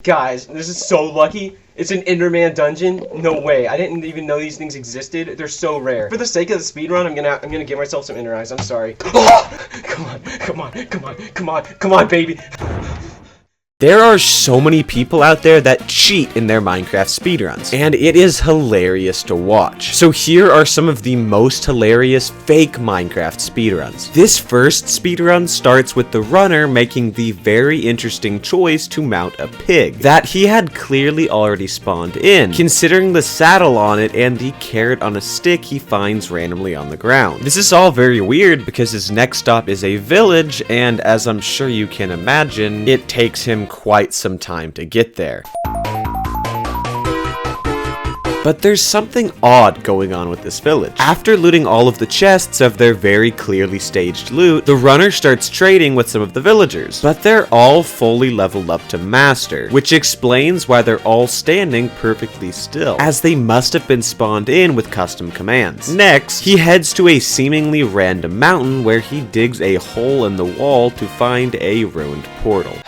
Guys, this is so lucky. It's an Enderman dungeon. No way. I didn't even know these things existed. They're so rare. For the sake of the speedrun, I'm gonna give myself some Ender eyes. I'm sorry. Come on, baby. There are so many people out there that cheat in their Minecraft speedruns, and it is hilarious to watch. So here are some of the most hilarious fake Minecraft speedruns. This first speedrun starts with the runner making the very interesting choice to mount a pig that he had clearly already spawned in, considering the saddle on it and the carrot on a stick he finds randomly on the ground. This is all very weird because his next stop is a village, and as I'm sure you can imagine, it takes him quite some time to get there. But there's something odd going on with this village. After looting all of the chests of their very clearly staged loot, the runner starts trading with some of the villagers, but they're all fully leveled up to master, which explains why they're all standing perfectly still, as they must have been spawned in with custom commands. Next, he heads to a seemingly random mountain where he digs a hole in the wall to find a ruined portal.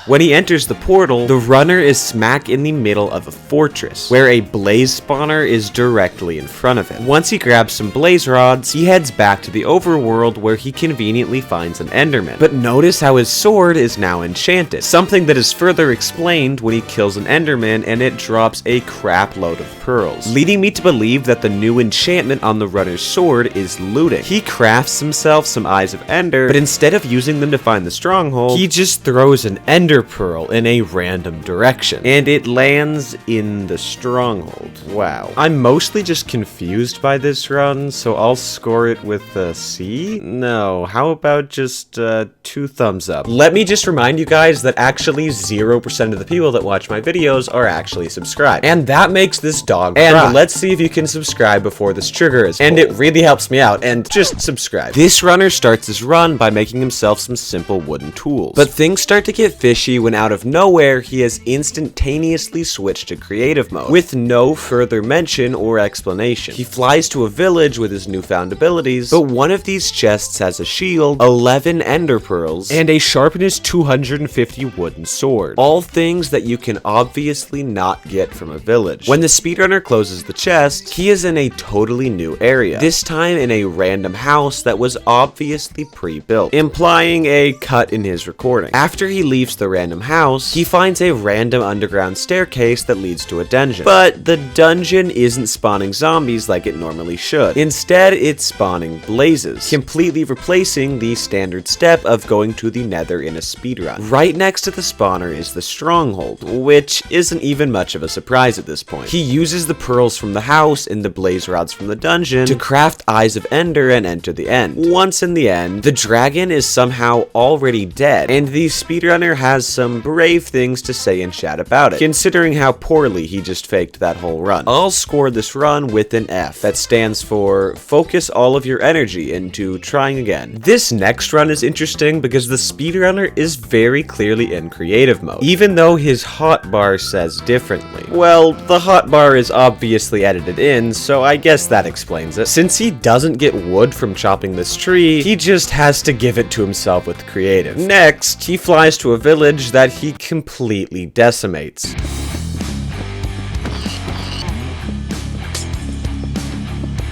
When he enters the portal, the runner is smack in the middle of a fortress, where a blaze spawner is directly in front of him. Once he grabs some blaze rods, he heads back to the overworld where he conveniently finds an enderman. But notice how his sword is now enchanted, something that is further explained when he kills an enderman and it drops a crap load of pearls, leading me to believe that the new enchantment on the runner's sword is looting. He crafts himself some eyes of ender, but instead of using them to find the stronghold, he just throws an ender pearl in a random direction, and it lands in the stronghold. Wow. I'm mostly just confused by this run, so I'll score it with a C? No, how about just 2 thumbs up? Let me just remind you guys that actually 0% of the people that watch my videos are actually subscribed, and that makes this dog cry. And let's see if you can subscribe before this trigger is pulled. And it really helps me out, and just subscribe. This runner starts his run by making himself some simple wooden tools, but things start to get fishy when out of nowhere he has instantaneously switched to creative mode with no further mention or explanation. He flies to a village with his newfound abilities, but one of these chests has a shield, 11 ender pearls, and a sharpness 250 wooden sword. All things that you can obviously not get from a village. When the speedrunner closes the chest, he is in a totally new area, this time in a random house that was obviously pre-built, implying a cut in his recording. After he leaves the random house, he finds a random underground staircase that leads to a dungeon. But the dungeon isn't spawning zombies like it normally should. Instead, it's spawning blazes, completely replacing the standard step of going to the nether in a speedrun. Right next to the spawner is the stronghold, which isn't even much of a surprise at this point. He uses the pearls from the house and the blaze rods from the dungeon to craft eyes of ender and enter the end. Once in the end, the dragon is somehow already dead, and the speedrunner has some brave things to say in chat about it, considering how poorly he just faked that whole run. I'll score this run with an F. That stands for focus all of your energy into trying again. This next run is interesting because the speedrunner is very clearly in creative mode, even though his hotbar says differently. Well, the hotbar is obviously edited in, so I guess that explains it. Since he doesn't get wood from chopping this tree, he just has to give it to himself with creative. Next, he flies to a village that he completely decimates.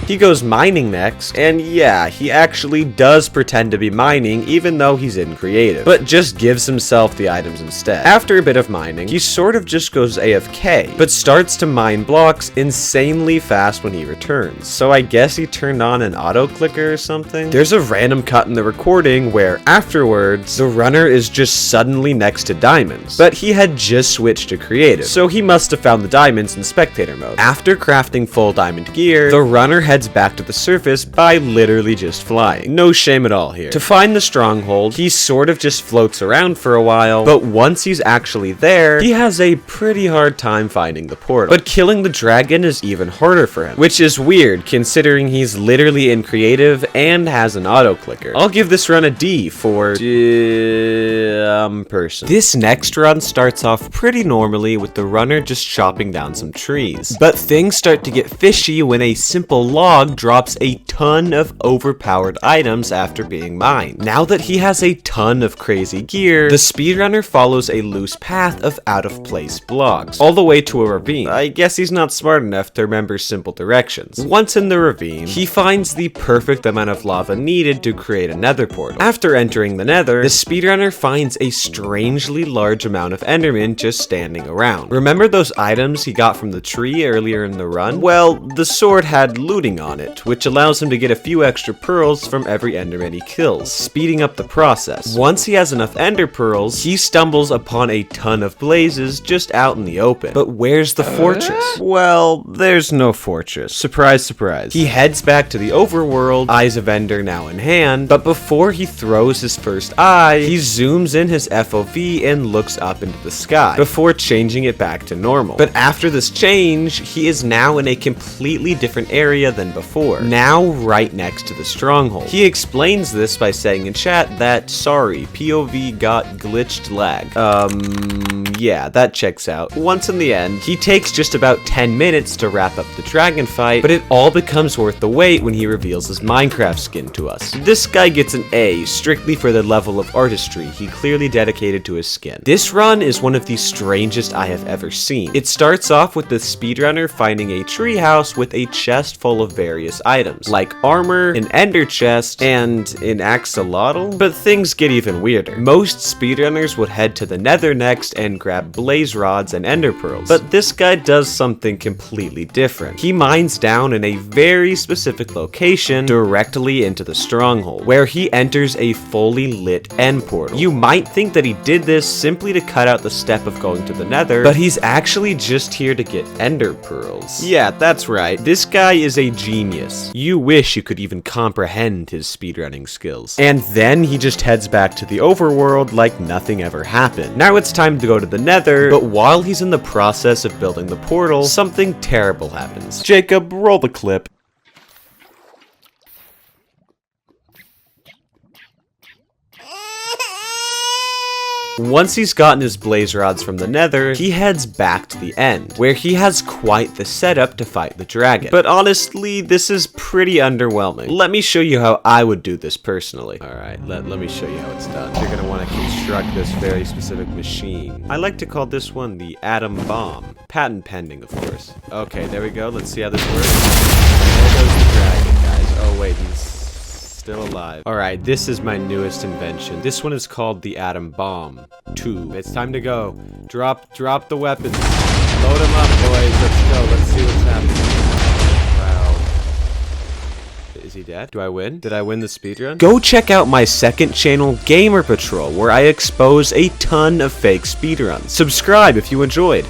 He goes mining next, and yeah, he actually does pretend to be mining even though he's in creative, but just gives himself the items instead. After a bit of mining, he sort of just goes AFK, but starts to mine blocks insanely fast when he returns, so I guess he turned on an auto clicker or something? There's a random cut in the recording where afterwards, the runner is just suddenly next to diamonds, but he had just switched to creative, so he must have found the diamonds in spectator mode. After crafting full diamond gear, the runner heads back to the surface by literally just flying. No shame at all here. To find the stronghold, he sort of just floats around for a while, but once he's actually there, he has a pretty hard time finding the portal. But killing the dragon is even harder for him, which is weird considering he's literally in creative and has an auto clicker. I'll give this run a D for person. This next run starts off pretty normally with the runner just chopping down some trees, but things start to get fishy when a simple log log drops a ton of overpowered items after being mined. Now that he has a ton of crazy gear, the speedrunner follows a loose path of out-of-place blocks, all the way to a ravine. I guess he's not smart enough to remember simple directions. Once in the ravine, he finds the perfect amount of lava needed to create a nether portal. After entering the nether, the speedrunner finds a strangely large amount of endermen just standing around. Remember those items he got from the tree earlier in the run? Well, the sword had looting on it, which allows him to get a few extra pearls from every enderman he kills, speeding up the process. Once he has enough ender pearls, he stumbles upon a ton of blazes just out in the open. But where's the fortress? Well, there's no fortress. Surprise, surprise. He heads back to the overworld, Eyes of Ender now in hand, but before he throws his first eye, he zooms in his FOV and looks up into the sky, before changing it back to normal. But after this change, he is now in a completely different area than before, now right next to the stronghold. He explains this by saying in chat that, sorry, POV got glitched lag. Yeah, that checks out. Once in the end, he takes just about 10 minutes to wrap up the dragon fight, but it all becomes worth the wait when he reveals his Minecraft skin to us. This guy gets an A, strictly for the level of artistry he clearly dedicated to his skin. This run is one of the strangest I have ever seen. It starts off with the speedrunner finding a treehouse with a chest full of various items, like armor, an ender chest, and an axolotl, but things get even weirder. Most speedrunners would head to the nether next and grab blaze rods and ender pearls, but this guy does something completely different. He mines down in a very specific location directly into the stronghold, where he enters a fully lit end portal. You might think that he did this simply to cut out the step of going to the nether, but he's actually just here to get ender pearls. Yeah, that's right. This guy is a genius. You wish you could even comprehend his speedrunning skills. And then he just heads back to the overworld like nothing ever happened. Now it's time to go to the nether, but while he's in the process of building the portal, something terrible happens. Jacob, roll the clip. Once he's gotten his blaze rods from the nether, he heads back to the end, where he has quite the setup to fight the dragon. But honestly, this is pretty underwhelming. Let me show you how I would do this personally. Alright, let me show you how it's done. You're gonna want to construct this very specific machine. I like to call this one the atom bomb. Patent pending, of course. Okay, there we go. Let's see how this works. There goes the dragon, guys. Oh wait, he's still alive. Alright, this is my newest invention. This one is called the Atom Bomb 2. It's time to go. Drop the weapons. Load them up, boys. Let's go. Let's see what's happening. Wow. Is he dead? Do I win? Did I win the speedrun? Go check out my second channel, Gamer Patrol, where I expose a ton of fake speedruns. Subscribe if you enjoyed.